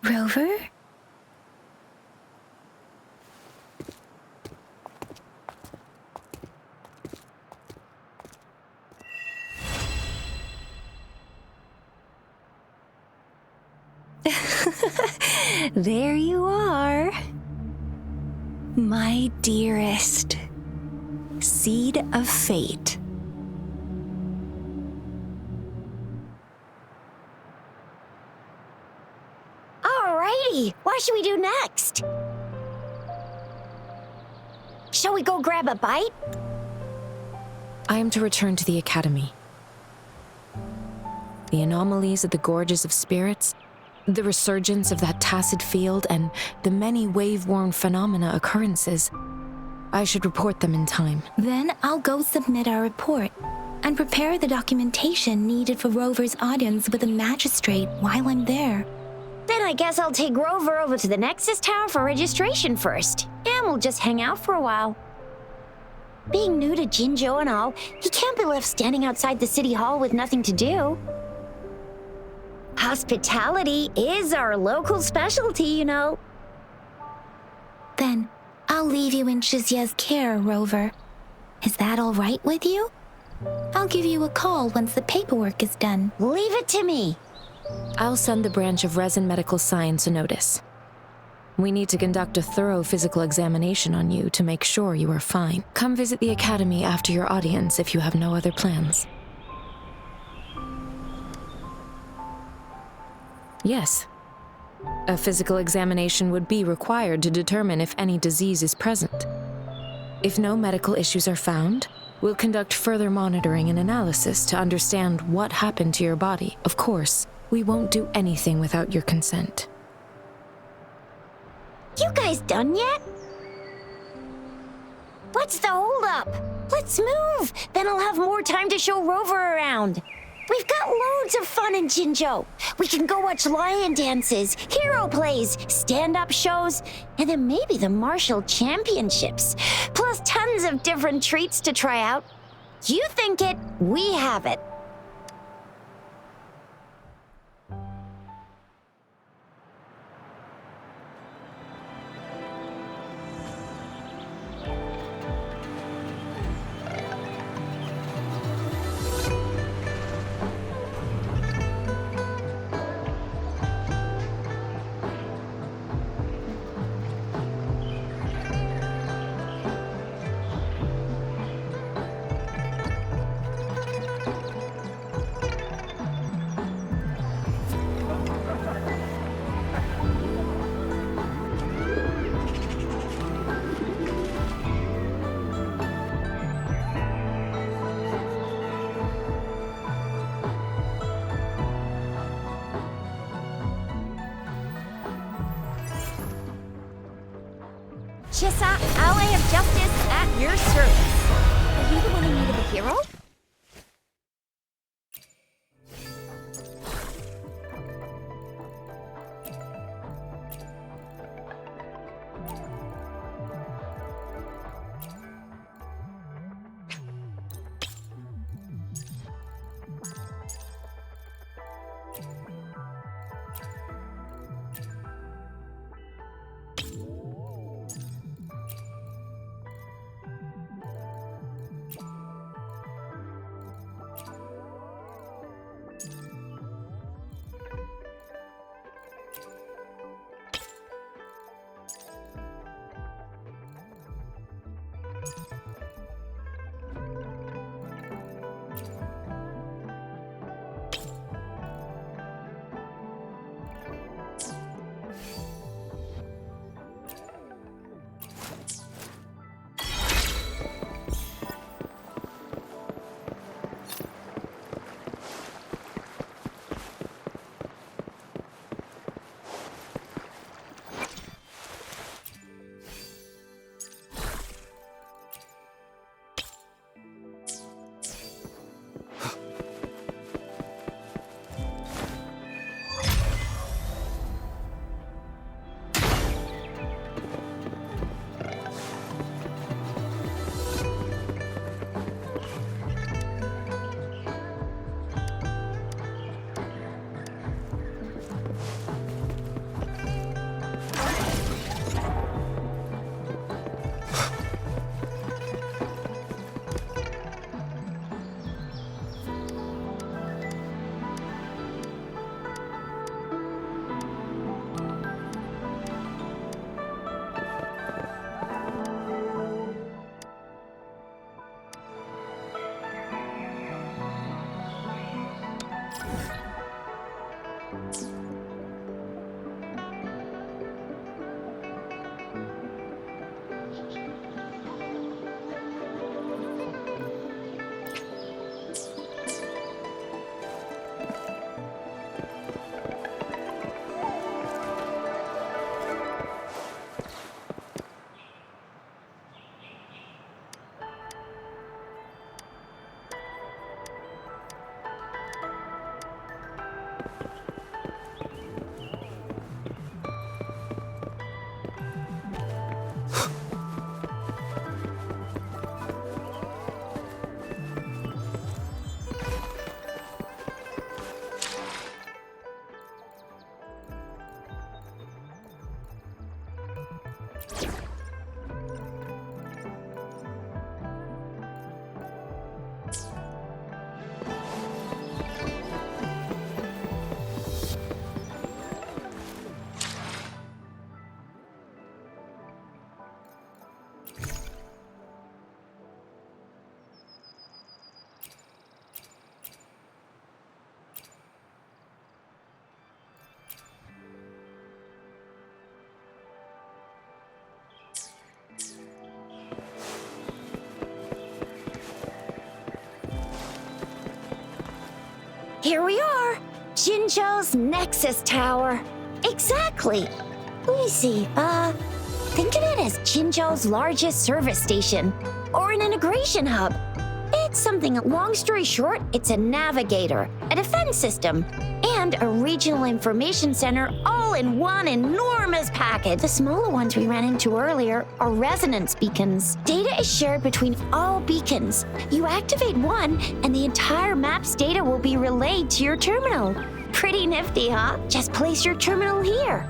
Rover? There you are. My dearest. Seed of fate. Alrighty, what should we do next? Shall we go grab a bite? I am to return to the Academy. The anomalies at the Gorges of Spirits, the resurgence of that tacit field, and the many wave-worn phenomena occurrences. I should report them in time. Then I'll go submit our report and prepare the documentation needed for Rover's audience with the magistrate while I'm there. Then I guess I'll take Rover over to the Nexus Tower for registration first, and we'll just hang out for a while. Being new to Jinzhou and all, he can't be left standing outside the city hall with nothing to do. Hospitality is our local specialty, you know. Then I'll leave you in Shizye's care, Rover. Is that all right with you? I'll give you a call once the paperwork is done. Leave it to me. I'll send the branch of Resin Medical Science a notice. We need to conduct a thorough physical examination on you to make sure you are fine. Come visit the Academy after your audience if you have no other plans. Yes. A physical examination would be required to determine if any disease is present. If no medical issues are found, we'll conduct further monitoring and analysis to understand what happened to your body. Of course, we won't do anything without your consent. You guys done yet? What's the holdup? Let's move! Then I'll have more time to show Rover around. We've got loads of fun in Jinzhou. We can go watch lion dances, hero plays, stand-up shows, and then maybe the martial championships. Plus tons of different treats to try out. You think it, we have it. Chisa, ally of justice at your service. Are you the one in need of a hero? Here we are, Jinzhou's Nexus Tower. Exactly. Let me see, think of it as Jinzhou's largest service station, or an integration hub. It's something, long story short, it's a navigator, a defense system, and a regional information center all in one enormous package. The smaller ones we ran into earlier are resonance beacons. Data is shared between all beacons. You activate one, and the entire map's data will be relayed to your terminal. Pretty nifty, huh? Just place your terminal here.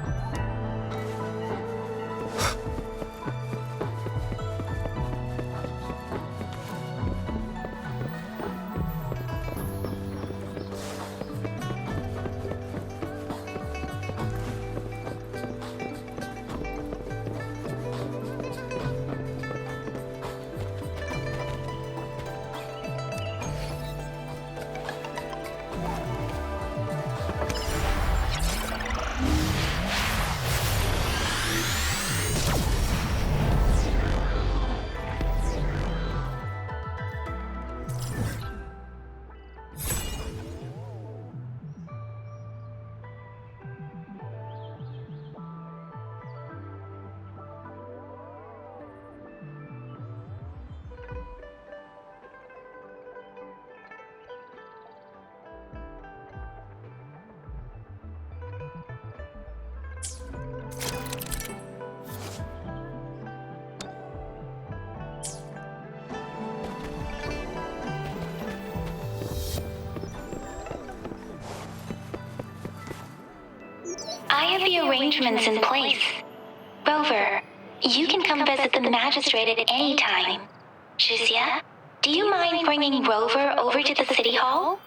I have the arrangements in place. Rover, you can come visit the magistrate at any time. Shizia, do you mind bringing Rover over to the city hall?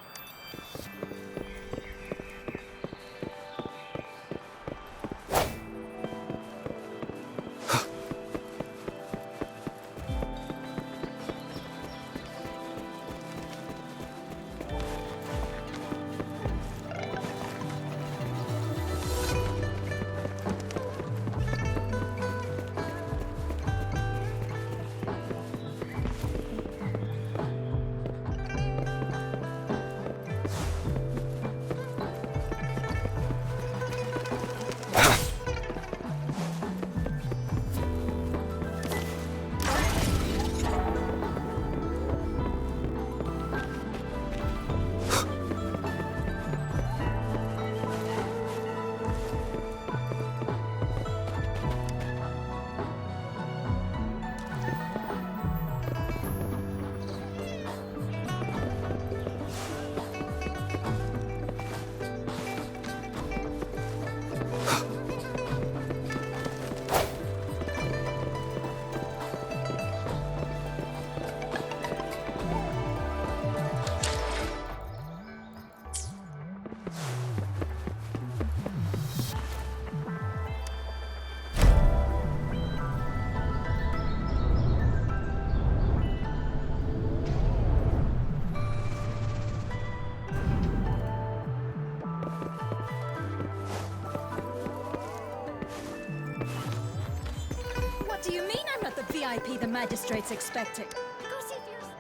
do you mean I'm not the VIP the magistrate's expecting? Go see for yourself.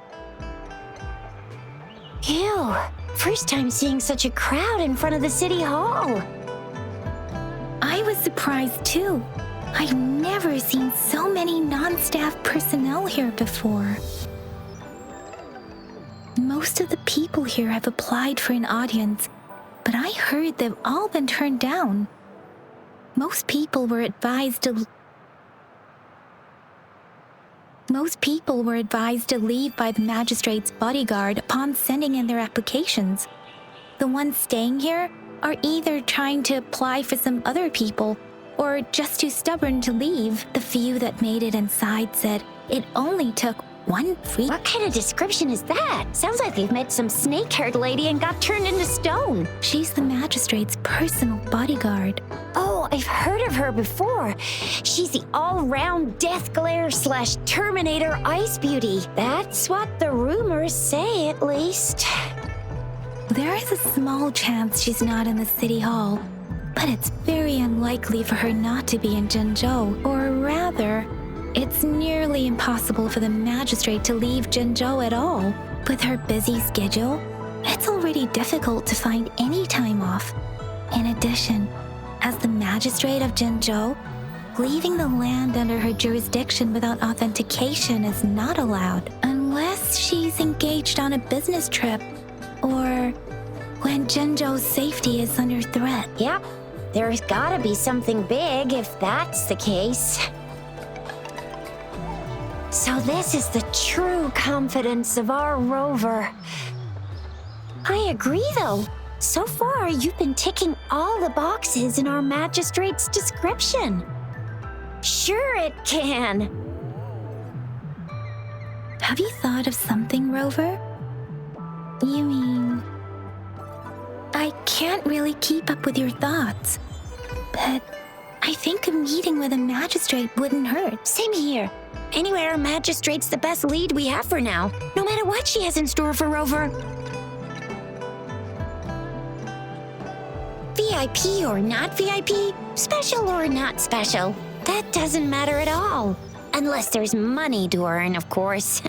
Ew, first time seeing such a crowd in front of the city hall. I was surprised too. I've never seen so many non-staff personnel here before. Most of the people here have applied for an audience, but I heard they've all been turned down. Most people were advised to leave by the magistrate's bodyguard upon sending in their applications. The ones staying here are either trying to apply for some other people or just too stubborn to leave. The few that made it inside said it only took one free... What kind of description is that? Sounds like they've met some snake-haired lady and got turned into stone. She's the magistrate's personal bodyguard. Oh, I've heard of her before. She's the all-round death glare / Terminator ice beauty. That's what the rumors say, at least. There is a small chance she's not in the city hall, but it's very unlikely for her not to be in Zhengzhou, or rather, it's nearly impossible for the magistrate to leave Zhengzhou at all. With her busy schedule, it's already difficult to find any time off. In addition, as the magistrate of Zhengzhou, leaving the land under her jurisdiction without authentication is not allowed, unless she's engaged on a business trip, or when Zhengzhou's safety is under threat. Yep, there's gotta be something big if that's the case. So this is the true confidence of our rover. I agree, though. So far, you've been ticking all the boxes in our magistrate's description. Sure it can. Have you thought of something, Rover? You mean... I can't really keep up with your thoughts, but I think a meeting with a magistrate wouldn't hurt. Same here. Anyway, our magistrate's the best lead we have for now, no matter what she has in store for Rover. VIP or not VIP, special or not special, that doesn't matter at all. Unless there's money to earn, of course.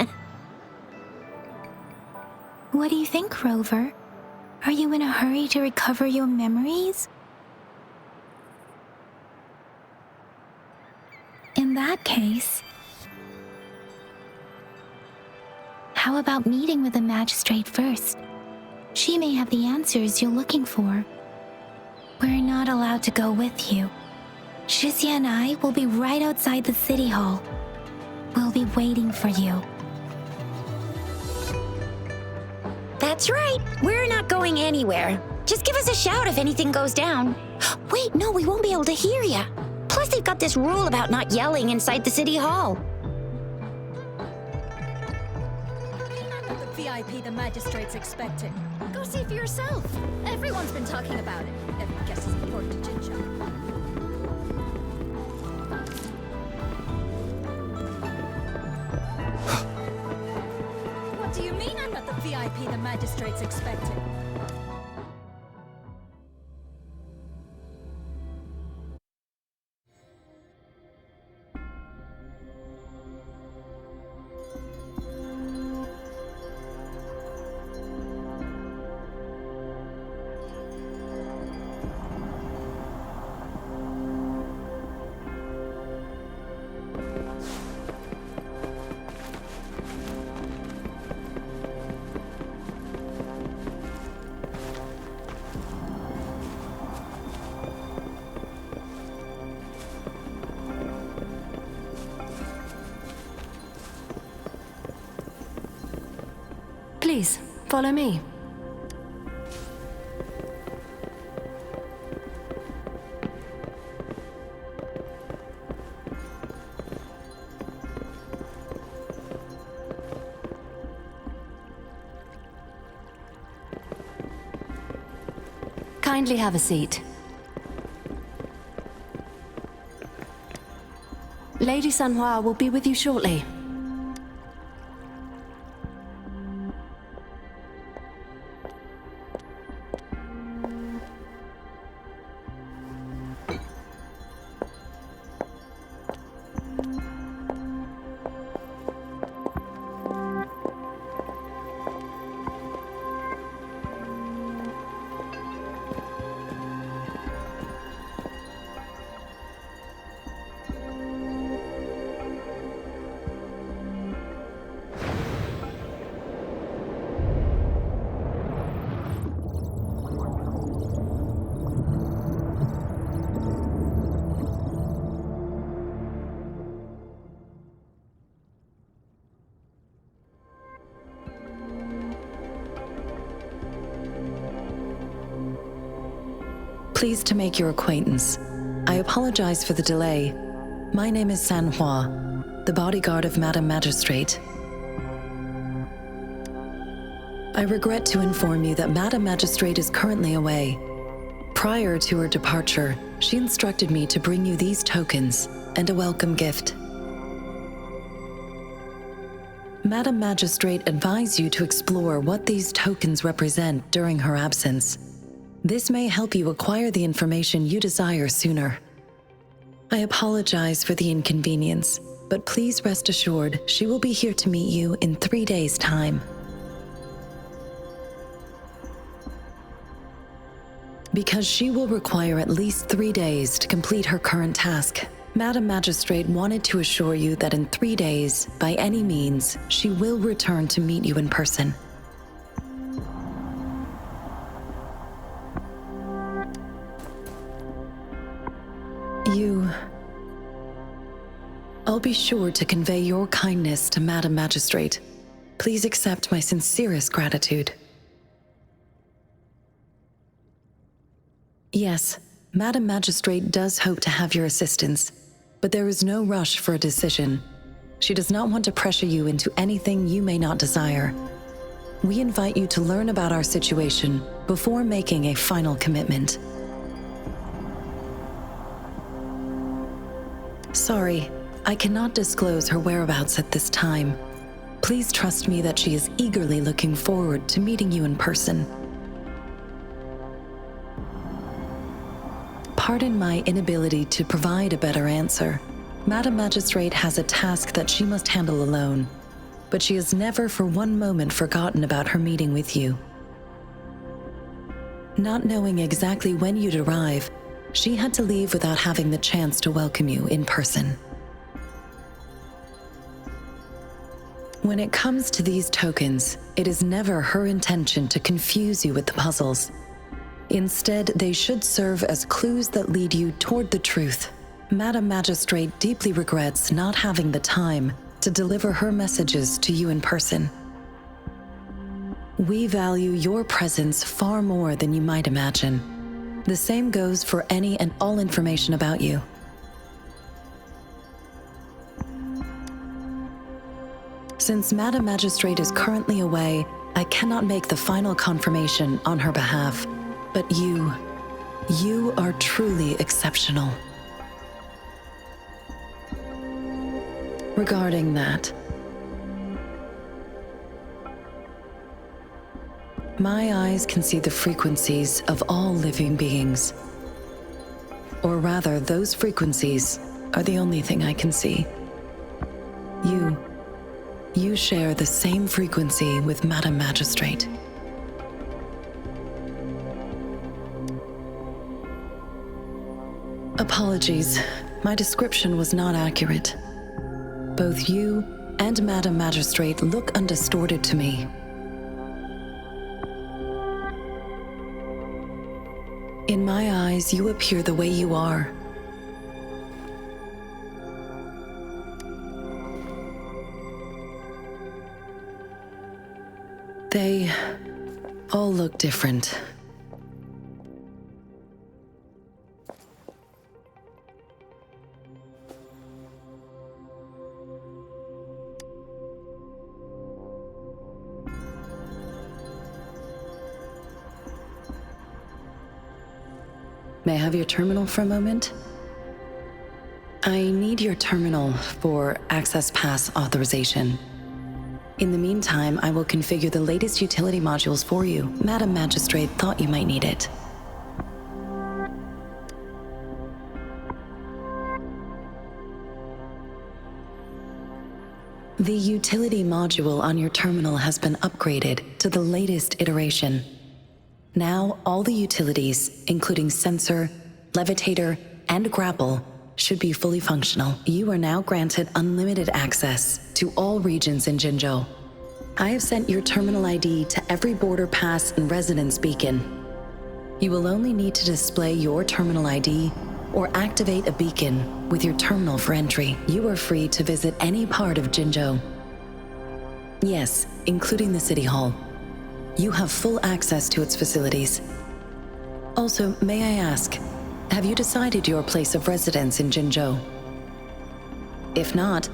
What do you think, Rover? Are you in a hurry to recover your memories? In that case, how about meeting with the magistrate first? She may have the answers you're looking for. We're not allowed to go with you. Shizia and I will be right outside the city hall. We'll be waiting for you. That's right. We're not going anywhere. Just give us a shout if anything goes down. Wait, no, we won't be able to hear you. Plus, they've got this rule about not yelling inside the city hall. I'm not the VIP the magistrate's expecting. Go see for yourself. Everyone's been talking about it. Every guest is important to Jinzhou. What do you mean I'm not the VIP the magistrate's expecting? Please, follow me. Kindly have a seat. Lady Sanhua will be with you shortly. Pleased to make your acquaintance. I apologize for the delay. My name is Sanhua, the bodyguard of Madam Magistrate. I regret to inform you that Madam Magistrate is currently away. Prior to her departure, she instructed me to bring you these tokens and a welcome gift. Madam Magistrate advised you to explore what these tokens represent during her absence. This may help you acquire the information you desire sooner. I apologize for the inconvenience, but please rest assured she will be here to meet you in 3 days' time. Because she will require at least 3 days to complete her current task, Madam Magistrate wanted to assure you that in 3 days, by any means, she will return to meet you in person. I'll be sure to convey your kindness to Madam Magistrate. Please accept my sincerest gratitude. Yes, Madam Magistrate does hope to have your assistance, but there is no rush for a decision. She does not want to pressure you into anything you may not desire. We invite you to learn about our situation before making a final commitment. Sorry, I cannot disclose her whereabouts at this time. Please trust me that she is eagerly looking forward to meeting you in person. Pardon my inability to provide a better answer. Madam Magistrate has a task that she must handle alone, but she has never for one moment forgotten about her meeting with you. Not knowing exactly when you'd arrive, she had to leave without having the chance to welcome you in person. When it comes to these tokens, it is never her intention to confuse you with the puzzles. Instead, they should serve as clues that lead you toward the truth. Madam Magistrate deeply regrets not having the time to deliver her messages to you in person. We value your presence far more than you might imagine. The same goes for any and all information about you. Since Madam Magistrate is currently away, I cannot make the final confirmation on her behalf. But you are truly exceptional. Regarding that, my eyes can see the frequencies of all living beings. Or rather, those frequencies are the only thing I can see. You share the same frequency with Madam Magistrate. Apologies, my description was not accurate. Both you and Madam Magistrate look undistorted to me. In my eyes, you appear the way you are. They all look different. May I have your terminal for a moment? I need your terminal for access pass authorization. In the meantime, I will configure the latest utility modules for you. Madam Magistrate thought you might need it. The utility module on your terminal has been upgraded to the latest iteration. Now, all the utilities, including sensor, levitator, and grapple, should be fully functional. You are now granted unlimited access to all regions in Jinzhou. I have sent your terminal ID to every border pass and residence beacon. You will only need to display your terminal ID or activate a beacon with your terminal for entry. You are free to visit any part of Jinzhou. Yes, including the City Hall. You have full access to its facilities. Also, may I ask, have you decided your place of residence in Jinzhou? If not,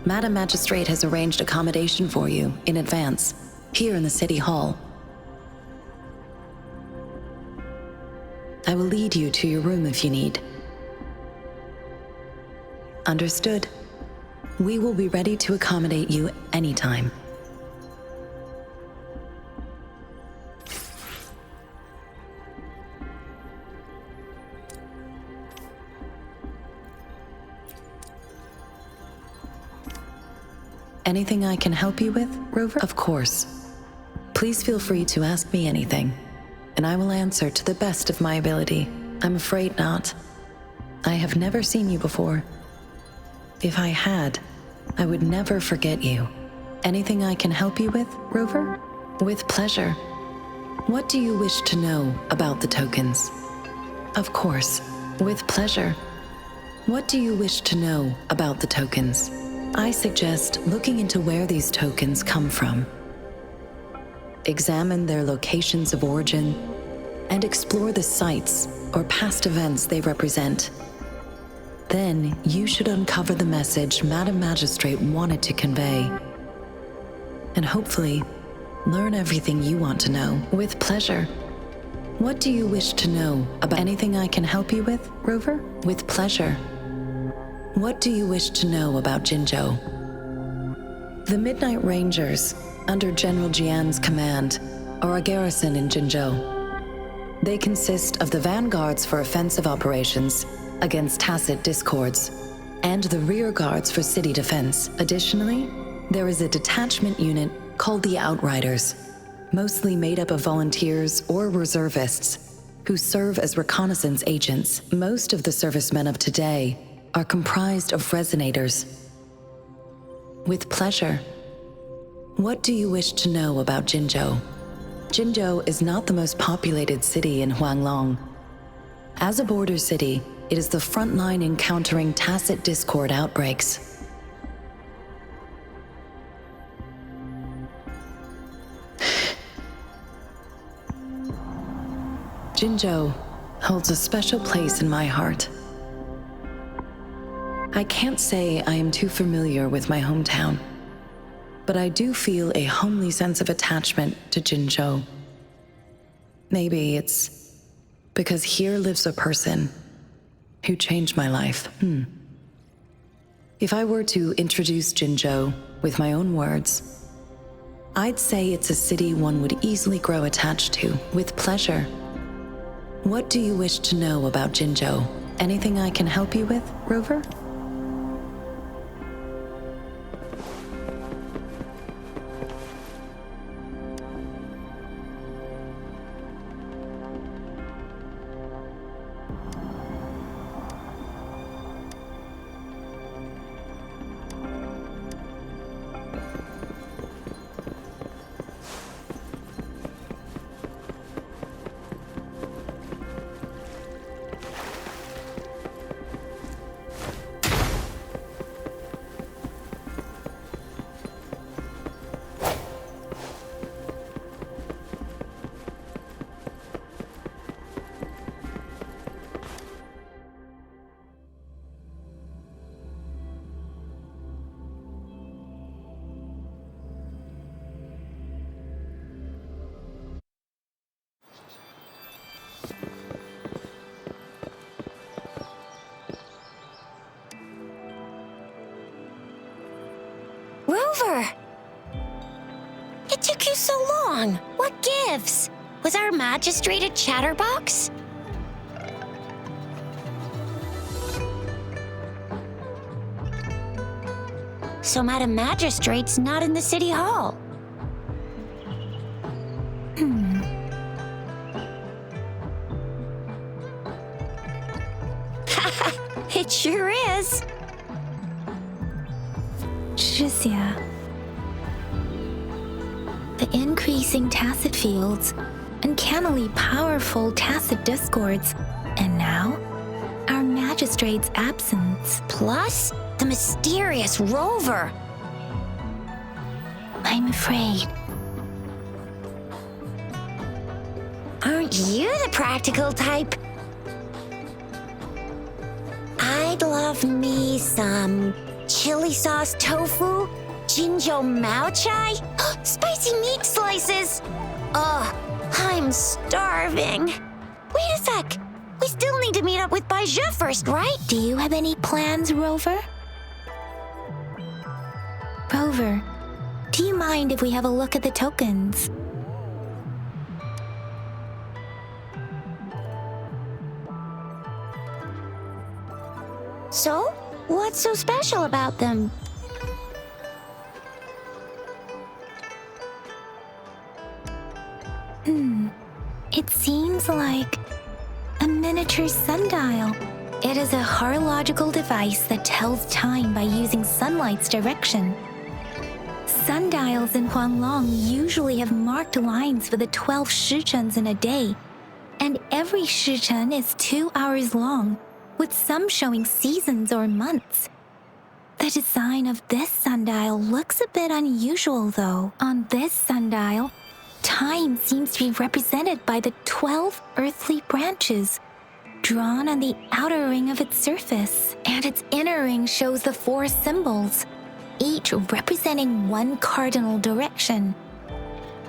Madam Magistrate has arranged accommodation for you in advance, here in the City Hall. I will lead you to your room if you need. Understood. We will be ready to accommodate you anytime. Anything I can help you with, Rover? Of course. Please feel free to ask me anything, and I will answer to the best of my ability. I'm afraid not. I have never seen you before. If I had, I would never forget you. Anything I can help you with, Rover? With pleasure. What do you wish to know about the tokens? Of course, with pleasure. What do you wish to know about the tokens? I suggest looking into where these tokens come from. Examine their locations of origin and explore the sites or past events they represent. Then you should uncover the message Madam Magistrate wanted to convey. And hopefully, learn everything you want to know with pleasure. What do you wish to know about anything I can help you with, Rover? With pleasure. What do you wish to know about Jinzhou? The Midnight Rangers, under General Jian's command, are a garrison in Jinzhou. They consist of the vanguards for offensive operations against tacit discords, and the rear guards for city defense. Additionally, there is a detachment unit called the Outriders, mostly made up of volunteers or reservists who serve as reconnaissance agents. Most of the servicemen of today are comprised of resonators. With pleasure. What do you wish to know about Jinzhou? Jinzhou is not the most populated city in Huanglong. As a border city, it is the front line in countering tacit discord outbreaks. Jinzhou holds a special place in my heart. I can't say I am too familiar with my hometown, but I do feel a homely sense of attachment to Jinzhou. Maybe it's because here lives a person who changed my life. If I were to introduce Jinzhou with my own words, I'd say it's a city one would easily grow attached to with pleasure. What do you wish to know about Jinzhou? Anything I can help you with, Rover? Rover! It took you so long. What gives? Was our magistrate a chatterbox? So Madam Magistrate's not in the City Hall. It sure is. Shizia. The increasing tacit fields, uncannily powerful tacit discords, and now, our magistrate's absence. Plus, the mysterious Rover. I'm afraid. Aren't you the practical type? I'd love me some chili sauce tofu, Jinzhou Mao Chai, spicy meat slices. Ugh, I'm starving. Wait a sec. We still need to meet up with Baizhe first, right? Do you have any plans, Rover? Rover, do you mind if we have a look at the tokens? So, what's so special about them? It seems like a miniature sundial. It is a horological device that tells time by using sunlight's direction. Sundials in Huanglong usually have marked lines for the 12 shichens in a day, and every shichen is 2 hours long, with some showing seasons or months. The design of this sundial looks a bit unusual, though. On this sundial, time seems to be represented by the 12 earthly branches drawn on the outer ring of its surface, and its inner ring shows the 4 symbols, each representing one cardinal direction.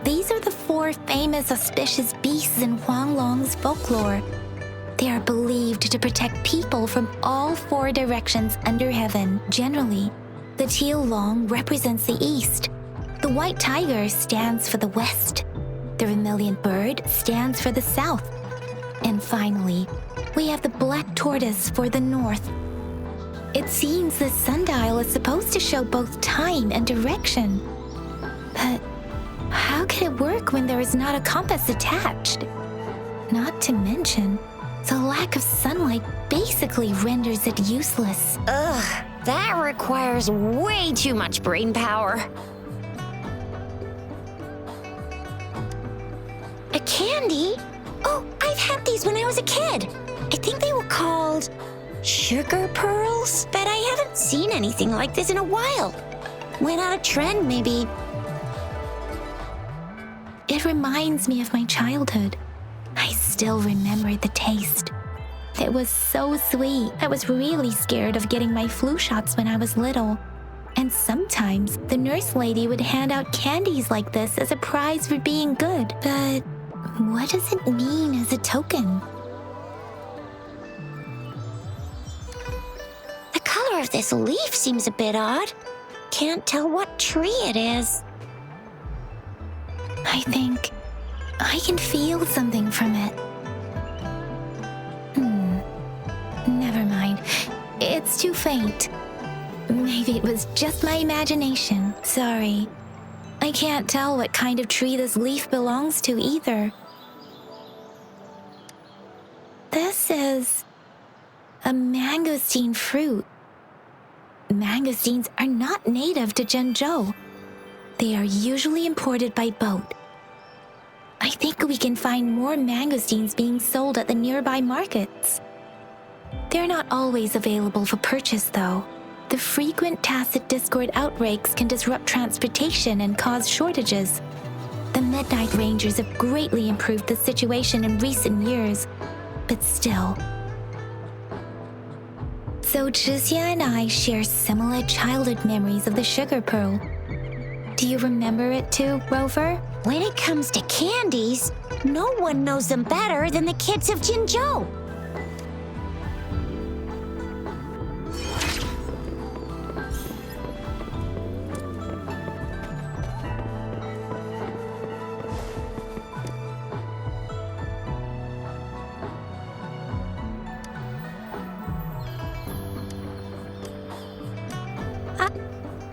These are the 4 famous auspicious beasts in Huanglong's folklore. They are believed to protect people from all 4 directions under heaven. Generally, the teal long represents the east, the white tiger stands for the west, the vermilion bird stands for the south, and finally, we have the black tortoise for the north. It seems this sundial is supposed to show both time and direction. But how can it work when there is not a compass attached? Not to mention, the lack of sunlight basically renders it useless. Ugh, that requires way too much brain power. A candy? Oh, I've had these when I was a kid. I think they were called sugar pearls, but I haven't seen anything like this in a while. Went out of trend, maybe. It reminds me of my childhood. I still remember the taste. It was so sweet. I was really scared of getting my flu shots when I was little. And sometimes the nurse lady would hand out candies like this as a prize for being good. But what does it mean as a token? The color of this leaf seems a bit odd. Can't tell what tree it is. I think I can feel something from it. Never mind. It's too faint. Maybe it was just my imagination. Sorry. I can't tell what kind of tree this leaf belongs to either. This is a mangosteen fruit. Mangosteens are not native to Zhengzhou. They are usually imported by boat. I think we can find more mangosteens being sold at the nearby markets. They're not always available for purchase, though. The frequent tacit discord outbreaks can disrupt transportation and cause shortages. The Midnight Rangers have greatly improved the situation in recent years, but still. So Zhixia and I share similar childhood memories of the sugar pearl. Do you remember it too, Rover? When it comes to candies, no one knows them better than the kids of Jinzhou.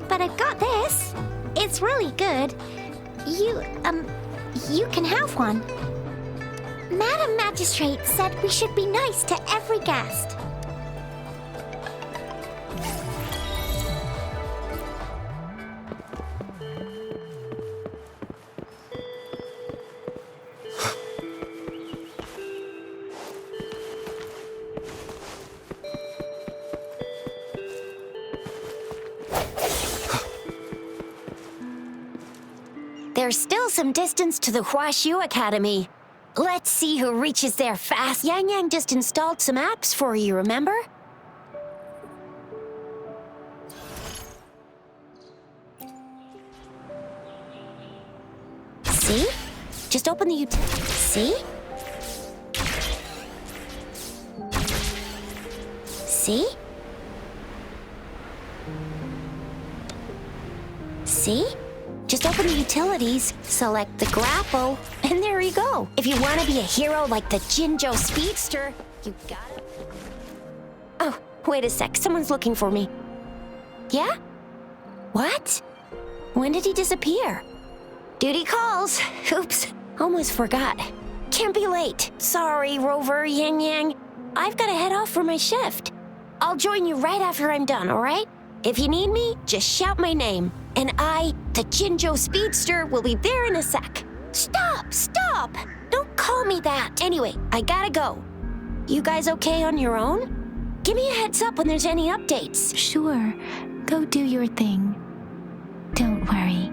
But I've got this. It's really good. You can have one. Madam Magistrate said we should be nice to every guest. There's still some distance to the Huaxiu Academy. Let's see who reaches there fast. Yang Yang just installed some apps for you, remember? See? Just open the See? See? See? Just open the utilities, select the grapple, and there you go. If you want to be a hero like the Jinzhou Speedster, you gotta... Oh, wait a sec. Someone's looking for me. Yeah? What? When did he disappear? Duty calls. Oops, almost forgot. Can't be late. Sorry, Rover, Yang Yang. I've got to head off for my shift. I'll join you right after I'm done, all right? If you need me, just shout my name. And I, the Jinzhou Speedster, will be there in a sec. Stop! Don't call me that. Anyway, I gotta go. You guys okay on your own? Give me a heads up when there's any updates. Sure, go do your thing. Don't worry,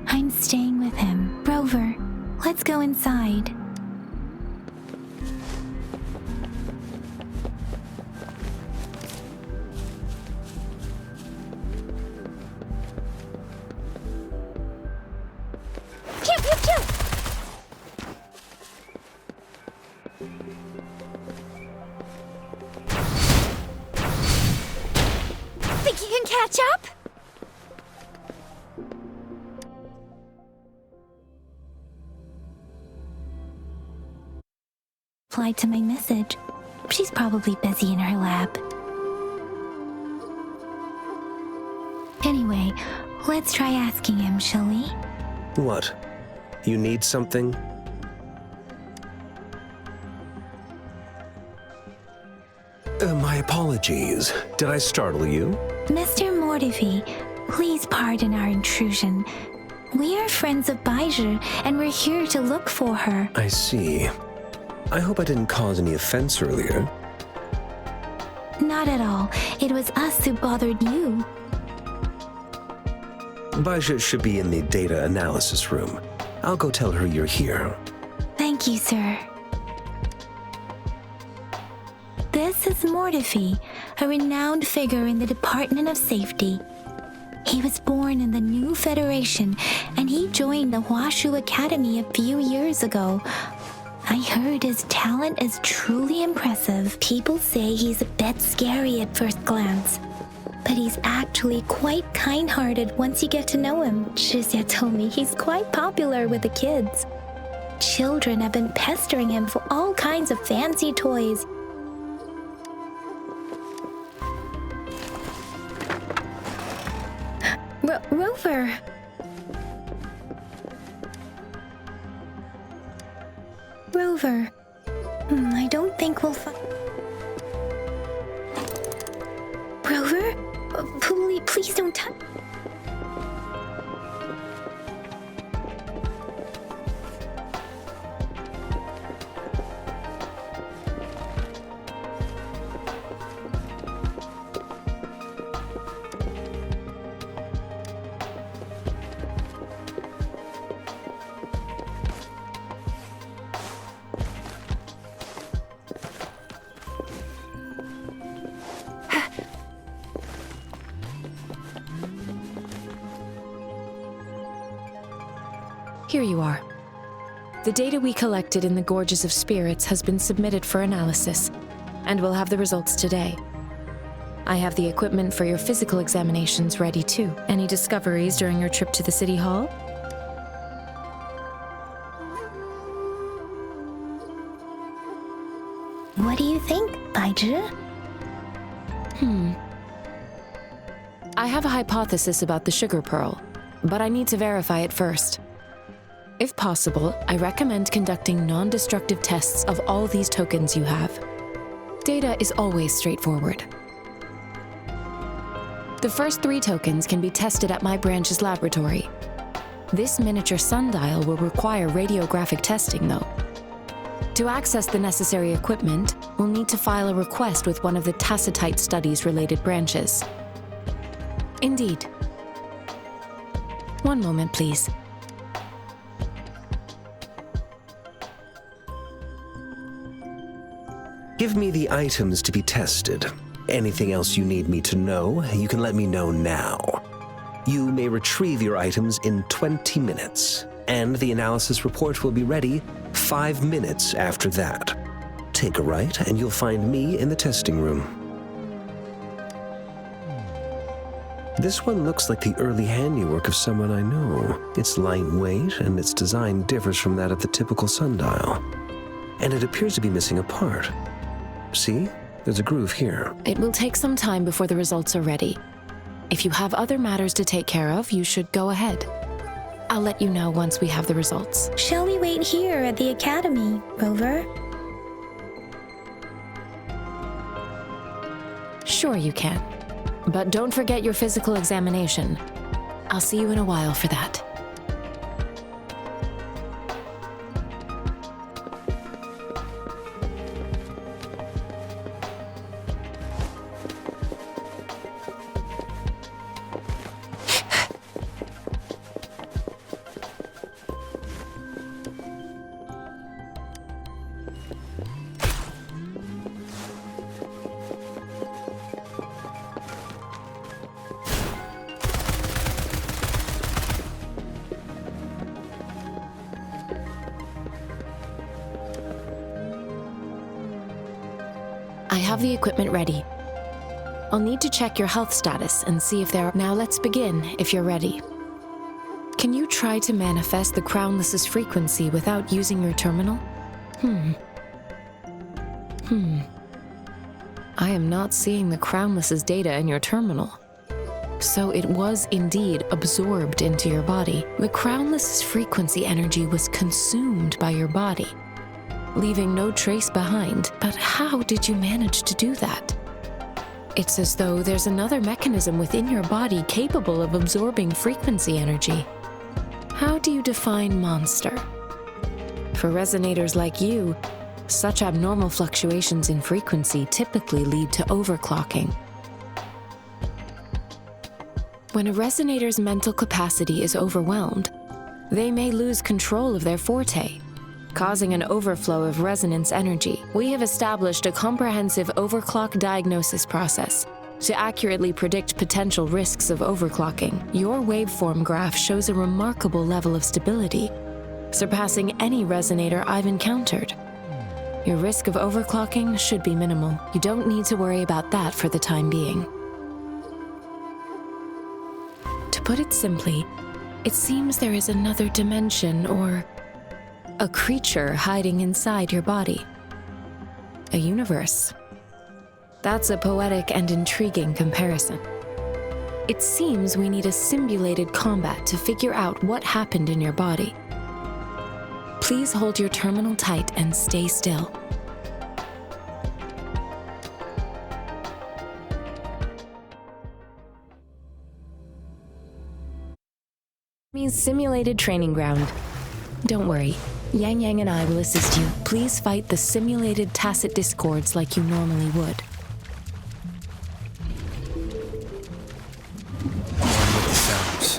I'm staying with him. Rover, let's go inside. Think you can catch up? Replied to my message. She's probably busy in her lab. Anyway, let's try asking him, shall we? What? You need something? My apologies. Did I startle you? Mr. Mortivy, please pardon our intrusion. We are friends of Baizhi, and we're here to look for her. I see. I hope I didn't cause any offense earlier. Not at all. It was us who bothered you. Baizhi should be in the data analysis room. I'll go tell her you're here. Thank you, sir. This is Mortivy, a renowned figure in the Department of Safety. He was born in the new Federation, and he joined the Huashu Academy a few years ago. I heard his talent is truly impressive. People say he's a bit scary at first glance, but he's actually quite kind-hearted once you get to know him. Shizia told me he's quite popular with the kids. Children have been pestering him for all kinds of fancy toys. Rover! Rover, I don't think we'll find... Rover? Please don't touch... Here you are. The data we collected in the Gorges of Spirits has been submitted for analysis, and we'll have the results today. I have the equipment for your physical examinations ready too. Any discoveries during your trip to the City Hall? What do you think, Baizhi? I have a hypothesis about the sugar pearl, but I need to verify it first. If possible, I recommend conducting non-destructive tests of all these tokens you have. Data is always straightforward. The first 3 tokens can be tested at my branch's laboratory. This miniature sundial will require radiographic testing, though. To access the necessary equipment, we'll need to file a request with one of the Tacitite Studies-related branches. Indeed. One moment, please. give me the items to be tested. Anything else you need me to know, you can let me know now. You may retrieve your items in 20 minutes, and the analysis report will be ready 5 minutes after that. Take a right, and you'll find me in the testing room. This one looks like the early handiwork of someone I know. It's lightweight, and its design differs from that of the typical sundial. And it appears to be missing a part. See? There's a groove here. It will take some time before the results are ready. If you have other matters to take care of, you should go ahead. I'll let you know once we have the results. Shall we wait here at the academy, Rover? Sure you can. But don't forget your physical examination. I'll see you in a while for that. I have the equipment ready. I'll need to check your health status and see if there are... Now let's begin, if you're ready. Can you try to manifest the Crownless's frequency without using your terminal? I am not seeing the Crownless's data in your terminal. So it was indeed absorbed into your body. The Crownless's frequency energy was consumed by your body, leaving no trace behind. But how did you manage to do that? It's as though there's another mechanism within your body capable of absorbing frequency energy. How do you define monster? For resonators like you, such abnormal fluctuations in frequency typically lead to overclocking. When a resonator's mental capacity is overwhelmed, they may lose control of their forte, causing an overflow of resonance energy. We have established a comprehensive overclock diagnosis process to accurately predict potential risks of overclocking. Your waveform graph shows a remarkable level of stability, surpassing any resonator I've encountered. Your risk of overclocking should be minimal. You don't need to worry about that for the time being. To put it simply, it seems there is another dimension or a creature hiding inside your body. A universe. That's a poetic and intriguing comparison. It seems we need a simulated combat to figure out what happened in your body. Please hold your terminal tight and stay still. Means simulated training ground. Don't worry. Yang Yang and I will assist you. Please fight the simulated tacit discords like you normally would. One with the sounds.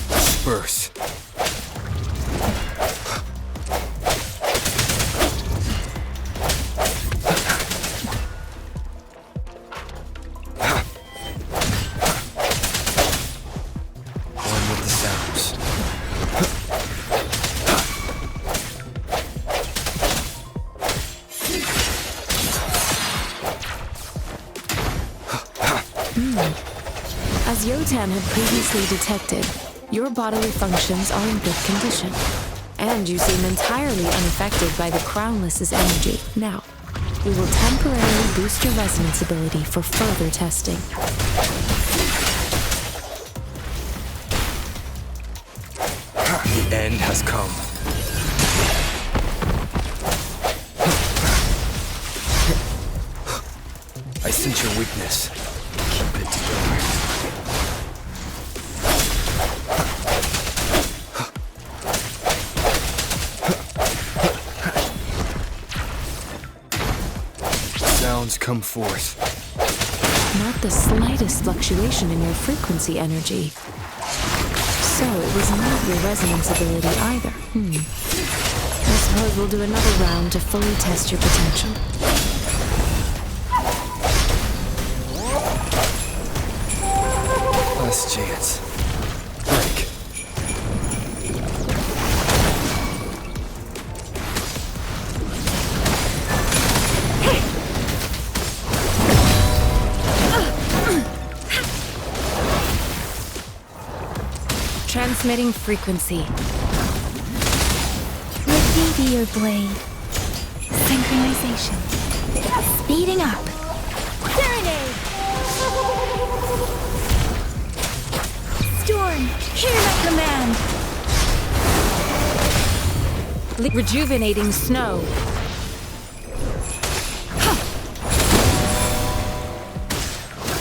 Disperse. As Yotan had previously detected, your bodily functions are in good condition, and you seem entirely unaffected by the Crownless's energy. Now, we will temporarily boost your resonance ability for further testing. The end has come. I sense your weakness. Keep it together. Sounds come forth. Not the slightest fluctuation in your frequency energy. so, it was not your resonance ability either. I suppose we'll do another round to fully test your potential. Last chance. Break. Transmitting frequency. Repeat your blade. Synchronization. Speeding up. Serenade! Storm, hear my command. Rejuvenating snow.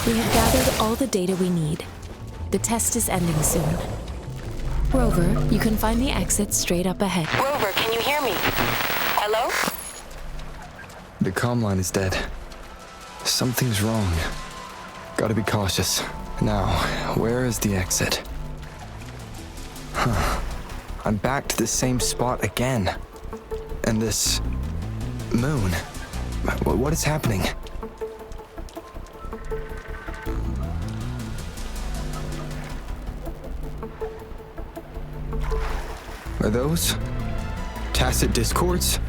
We have gathered all the data we need. The test is ending soon. Rover, you can find the exit straight up ahead. Rover, can you hear me? Hello? The comm line is dead. Something's wrong. Gotta be cautious. Now, where is the exit? I'm back to the same spot again. And this... moon. What is happening? Are those tacit discords?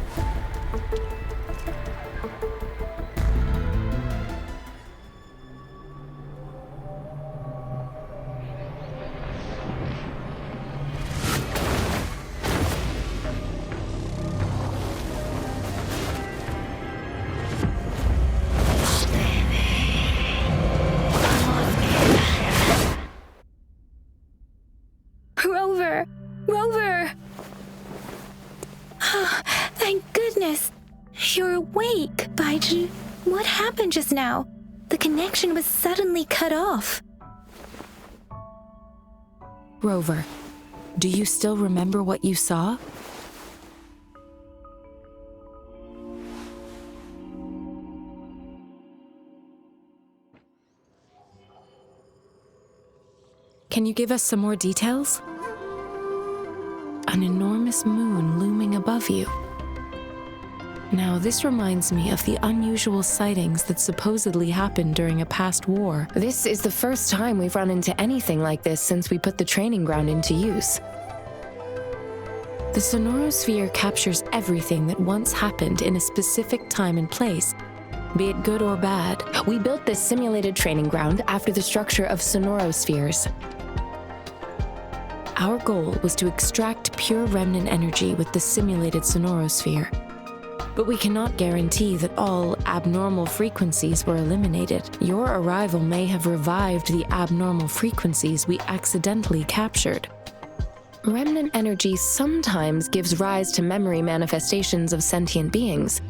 Rover! Rover! Thank goodness! You're awake, Baiju. What happened just now? The connection was suddenly cut off. Rover, do you still remember what you saw? Can you give us some more details? An enormous moon looming above you. Now, this reminds me of the unusual sightings that supposedly happened during a past war. This is the first time we've run into anything like this since we put the training ground into use. The sonorosphere captures everything that once happened in a specific time and place, be it good or bad. We built this simulated training ground after the structure of sonorospheres. Our goal was to extract pure remnant energy with the simulated sonorosphere. But we cannot guarantee that all abnormal frequencies were eliminated. Your arrival may have revived the abnormal frequencies we accidentally captured. Remnant energy sometimes gives rise to memory manifestations of sentient beings.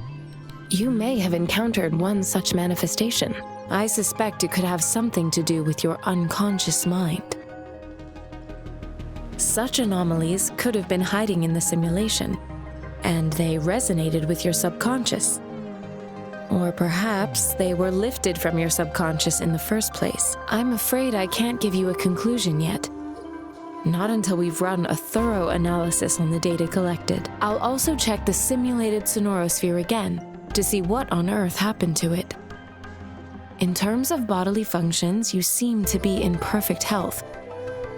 You may have encountered one such manifestation. I suspect it could have something to do with your unconscious mind. Such anomalies could have been hiding in the simulation, and they resonated with your subconscious. Or perhaps they were lifted from your subconscious in the first place. I'm afraid I can't give you a conclusion yet. Not until we've run a thorough analysis on the data collected. I'll also check the simulated sonorosphere again to see what on earth happened to it. In terms of bodily functions, you seem to be in perfect health.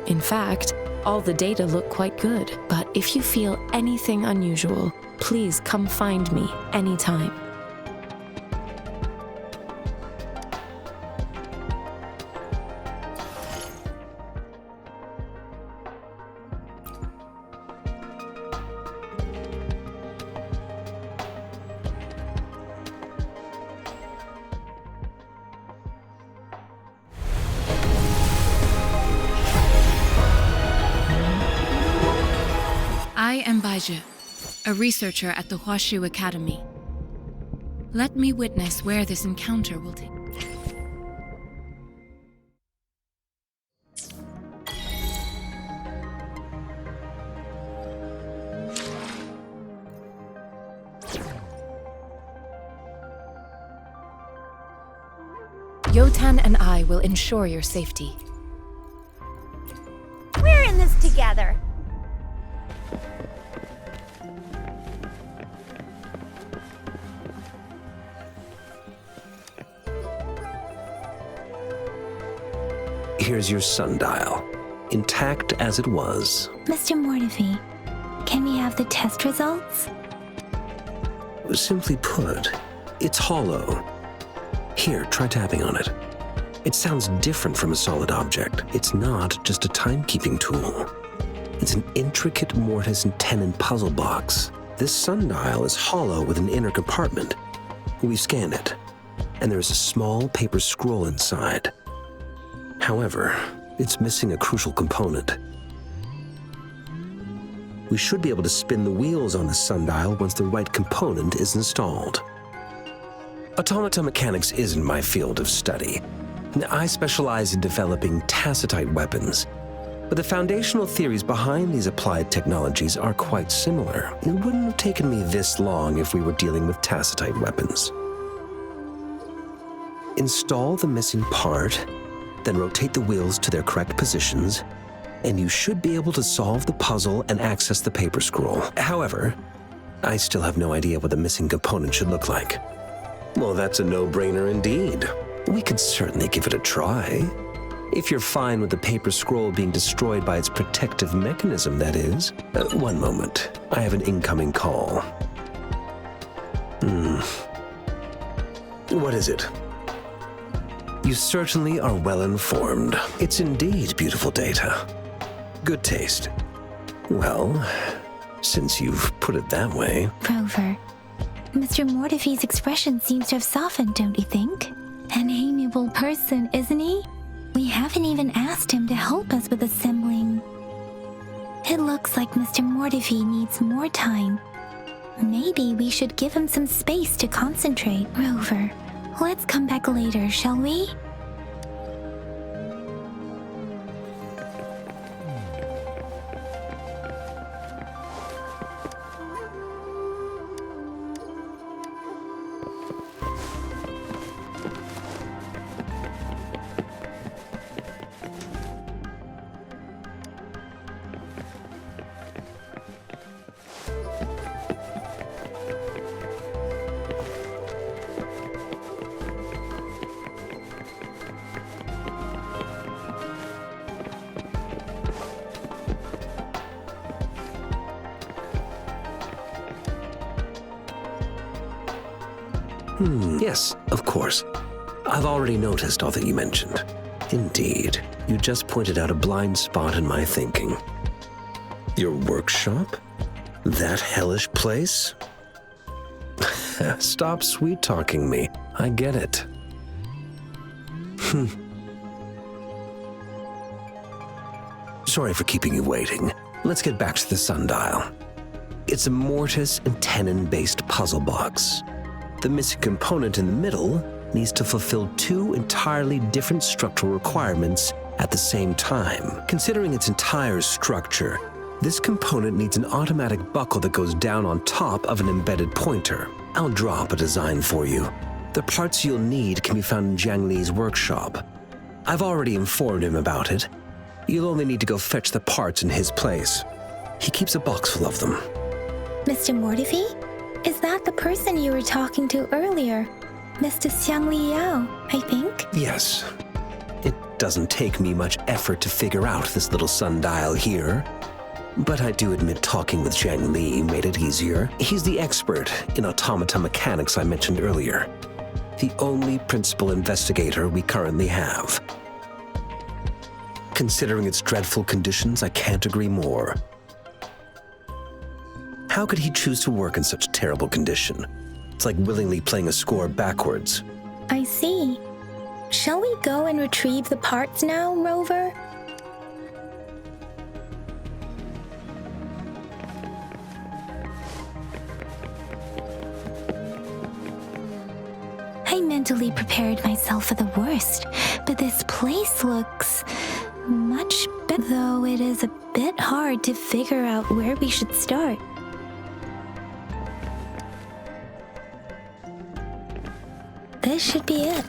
In fact, all the data look quite good, but if you feel anything unusual, please come find me anytime. I am Baiju, a researcher at the Huashu Academy. Let me witness where this encounter will take. Yotan and I will ensure your safety. We're in this together. Here's your sundial, intact as it was. Mr. Mortefi, can we have the test results? Simply put, it's hollow. Here, try tapping on it. It sounds different from a solid object. It's not just a timekeeping tool. It's an intricate mortise and tenon puzzle box. This sundial is hollow with an inner compartment. We scan it, and there's a small paper scroll inside. However, it's missing a crucial component. We should be able to spin the wheels on the sundial once the right component is installed. Automata mechanics isn't my field of study. I specialize in developing tacitite weapons, but the foundational theories behind these applied technologies are quite similar. It wouldn't have taken me this long if we were dealing with tacitite weapons. Install the missing part, then rotate the wheels to their correct positions, and you should be able to solve the puzzle and access the paper scroll. However, I still have no idea what the missing component should look like. Well, that's a no-brainer indeed. We could certainly give it a try. If you're fine with the paper scroll being destroyed by its protective mechanism, that is. One moment. I have an incoming call. What is it? You certainly are well informed. It's indeed beautiful data. Good taste. Well, since you've put it that way... Rover, Mr. Mortefi's expression seems to have softened, don't you think? An amiable person, isn't he? We haven't even asked him to help us with assembling. It looks like Mr. Mortefi needs more time. Maybe we should give him some space to concentrate. Rover, let's come back later, shall we? Yes, of course. I've already noticed all that you mentioned. Indeed, you just pointed out a blind spot in my thinking. Your workshop? That hellish place? Stop sweet-talking me. I get it. Sorry for keeping you waiting. Let's get back to the sundial. It's a mortise and tenon-based puzzle box. The missing component in the middle needs to fulfill two entirely different structural requirements at the same time. Considering its entire structure, this component needs an automatic buckle that goes down on top of an embedded pointer. I'll draw up a design for you. The parts you'll need can be found in Jiang Li's workshop. I've already informed him about it. You'll only need to go fetch the parts in his place. He keeps a box full of them. Mr. Mortefi? Is that the person you were talking to earlier? Mr. Xiang Li Yao, I think? Yes. It doesn't take me much effort to figure out this little sundial here. But I do admit talking with Jiang Li made it easier. He's the expert in automata mechanics I mentioned earlier. The only principal investigator we currently have. Considering its dreadful conditions, I can't agree more. How could he choose to work in such terrible condition? It's like willingly playing a score backwards. I see. Shall we go and retrieve the parts now, Rover? I mentally prepared myself for the worst, but this place looks much better, though it is a bit hard to figure out where we should start. This should be it.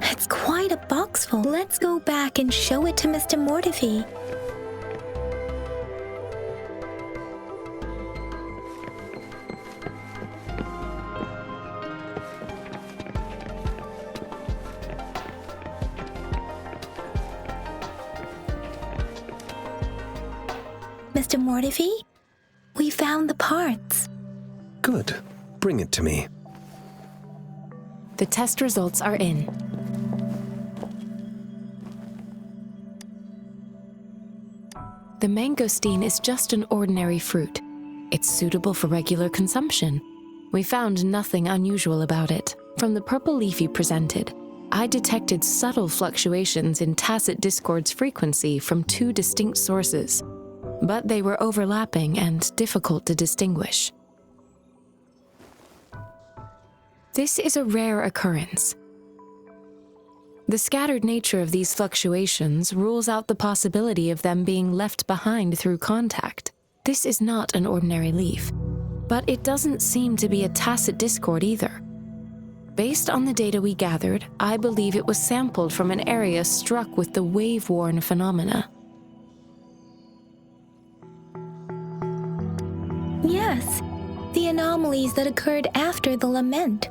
It's quite a box full. Let's go back and show it to Mr. Mortefi. Mr. Mortivy. We found the parts. Good. Bring it to me. The test results are in. The mangosteen is just an ordinary fruit. It's suitable for regular consumption. We found nothing unusual about it. From the purple leaf you presented, I detected subtle fluctuations in tacit discord's frequency from two distinct sources, but they were overlapping and difficult to distinguish. This is a rare occurrence. The scattered nature of these fluctuations rules out the possibility of them being left behind through contact. This is not an ordinary leaf, but it doesn't seem to be a tacit discord either. Based on the data we gathered, I believe it was sampled from an area struck with the wave-worn phenomena. Yes, the anomalies that occurred after the lament,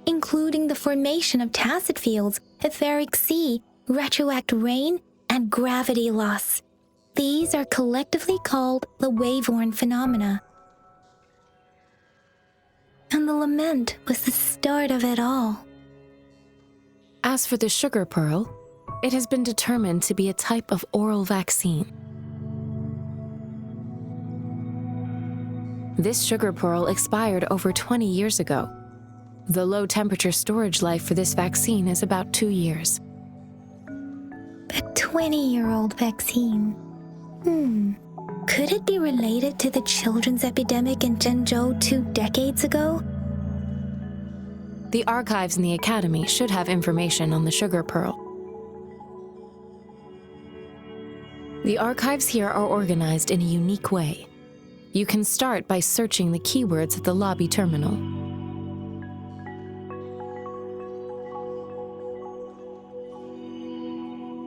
including the formation of tacit fields, etheric sea, retroact rain, and gravity loss. These are collectively called the wave-worn phenomena. And the lament was the start of it all. As for the sugar pearl, it has been determined to be a type of oral vaccine. This sugar pearl expired over 20 years ago. The low-temperature storage life for this vaccine is about 2 years. A 20-year-old vaccine. Could it be related to the children's epidemic in Zhengzhou 2 decades ago? The archives in the Academy should have information on the sugar pearl. The archives here are organized in a unique way. You can start by searching the keywords at the lobby terminal.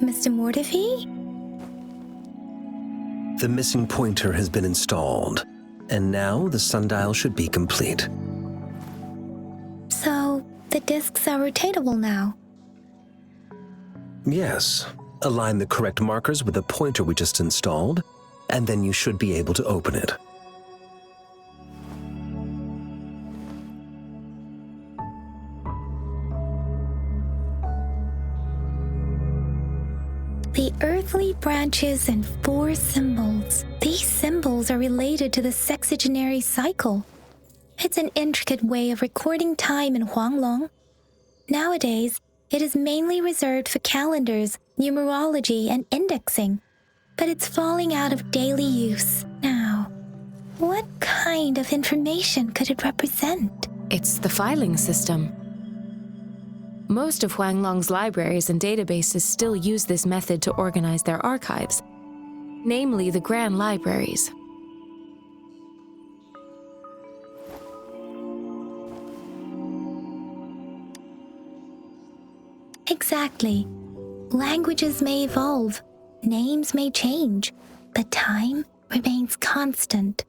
Mr. Mortivy? The missing pointer has been installed, and now the sundial should be complete. So, the discs are rotatable now? Yes. Align the correct markers with the pointer we just installed, and then you should be able to open it. The earthly branches and 4 symbols. These symbols are related to the sexagenary cycle. It's an intricate way of recording time in Huanglong. Nowadays, it is mainly reserved for calendars, numerology, and indexing, but it's falling out of daily use now. What kind of information could it represent? It's the filing system. Most of Huanglong's libraries and databases still use this method to organize their archives, namely the Grand Libraries. Exactly. Languages may evolve, names may change, but time remains constant.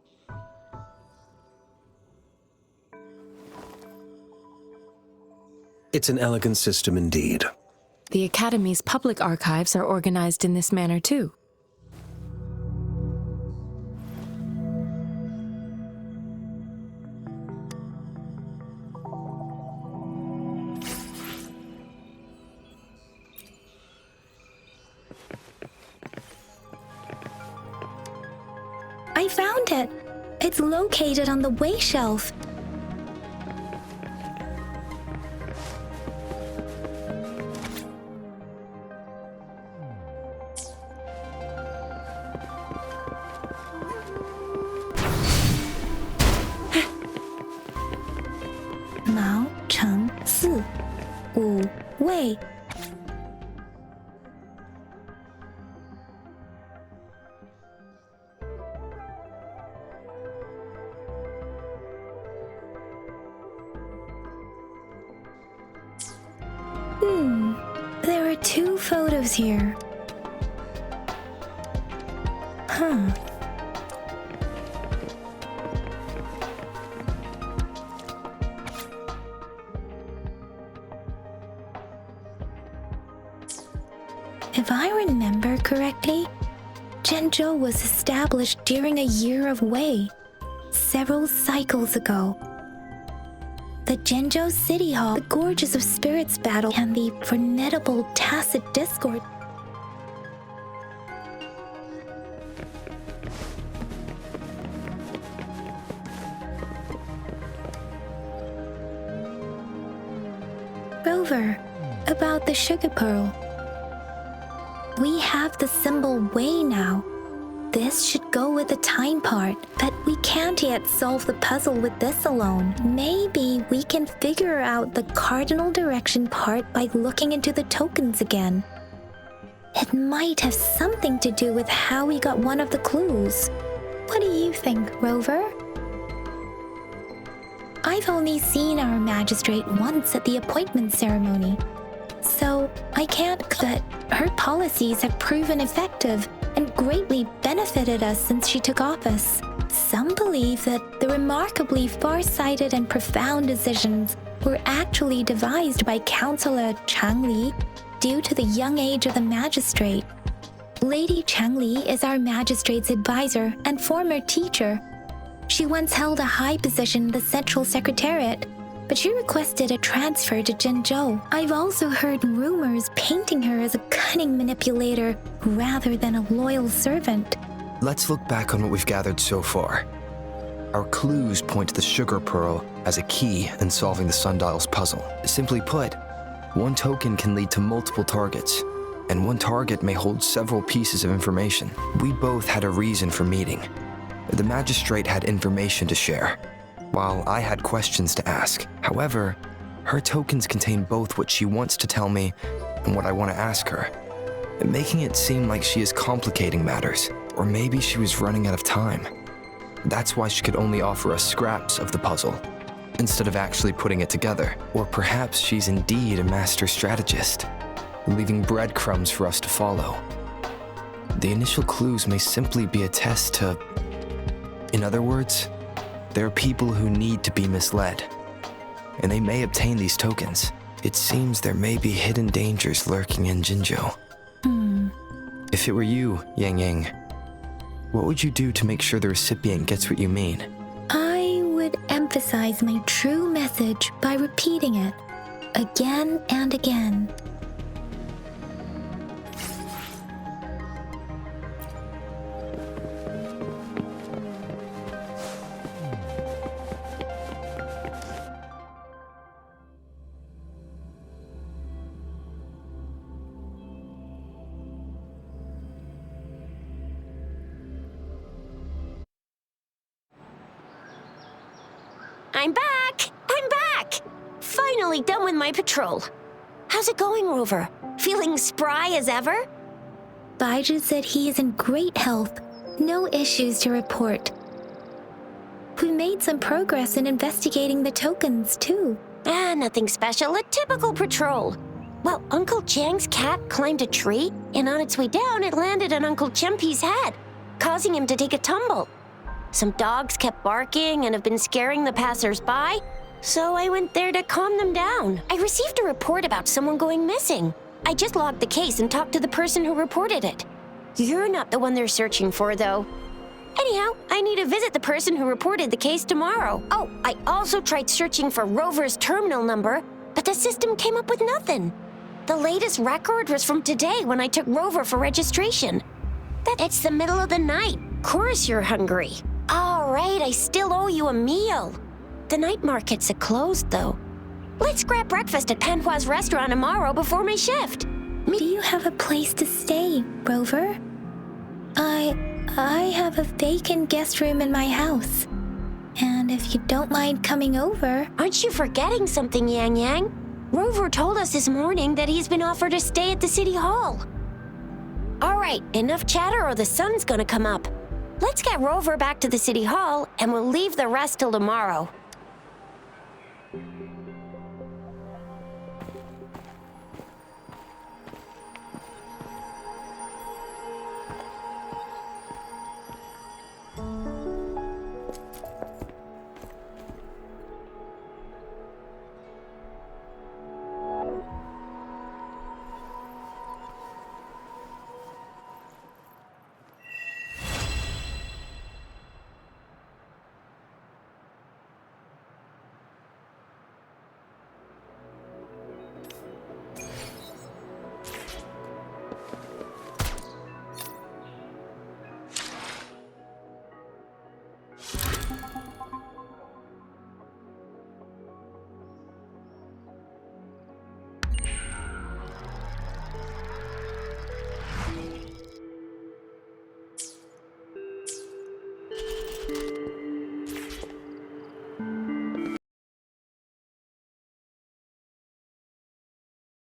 It's an elegant system indeed. The Academy's public archives are organized in this manner too. I found it! It's located on the way shelf. Mao Cheng Si Wu Wei. There are 2 photos here. If I remember correctly, Zhenzhou was established during a year of Wei, several cycles ago. The Zhenzhou City Hall, the Gorges of Spirits battle, and the formidable Tacit Discord. Rover, about the sugar pearl. We have the symbol Wei now. This should go with the time part, but we can't yet solve the puzzle with this alone. Maybe we can figure out the cardinal direction part by looking into the tokens again. It might have something to do with how we got one of the clues. What do you think, Rover? I've only seen our magistrate once at the appointment ceremony, so I can't, but her policies have proven effective and greatly benefited us since she took office. Some believe that the remarkably far-sighted and profound decisions were actually devised by Councillor Changli due to the young age of the magistrate. Lady Changli is our magistrate's advisor and former teacher. She once held a high position in the Central Secretariat, but she requested a transfer to Zhenzhou. I've also heard rumors painting her as a cunning manipulator rather than a loyal servant. Let's look back on what we've gathered so far. Our clues point to the sugar pearl as a key in solving the sundial's puzzle. Simply put, one token can lead to multiple targets, and one target may hold several pieces of information. We both had a reason for meeting. The magistrate had information to share, while I had questions to ask. However, her tokens contain both what she wants to tell me and what I want to ask her, making it seem like she is complicating matters, or maybe she was running out of time. That's why she could only offer us scraps of the puzzle, instead of actually putting it together. Or perhaps she's indeed a master strategist, leaving breadcrumbs for us to follow. The initial clues may simply be a test to... In other words, there are people who need to be misled, and they may obtain these tokens. It seems there may be hidden dangers lurking in Jinzhou. If it were you, Yang Yang, what would you do to make sure the recipient gets what you mean? I would emphasize my true message by repeating it again and again. I'm back! I'm back! Finally done with my patrol. How's it going, Rover? Feeling spry as ever? Baiju said he is in great health. No issues to report. We made some progress in investigating the tokens, too. Nothing special. A typical patrol. Well, Uncle Chang's cat climbed a tree, and on its way down, it landed on Uncle Chempi's head, causing him to take a tumble. Some dogs kept barking and have been scaring the passers-by, so I went there to calm them down. I received a report about someone going missing. I just logged the case and talked to the person who reported it. You're not the one they're searching for, though. Anyhow, I need to visit the person who reported the case tomorrow. Oh, I also tried searching for Rover's terminal number, but the system came up with nothing. The latest record was from today when I took Rover for registration. It's the middle of the night. Of course you're hungry. All right, I still owe you a meal. The night markets are closed, though. Let's grab breakfast at Panhua's restaurant tomorrow before my shift. Do you have a place to stay, Rover? I have a vacant guest room in my house. And if you don't mind coming over... Aren't you forgetting something, Yang Yang? Rover told us this morning that he's been offered a stay at the City Hall. All right, enough chatter or the sun's gonna come up. Let's get Rover back to the City Hall, and we'll leave the rest till tomorrow.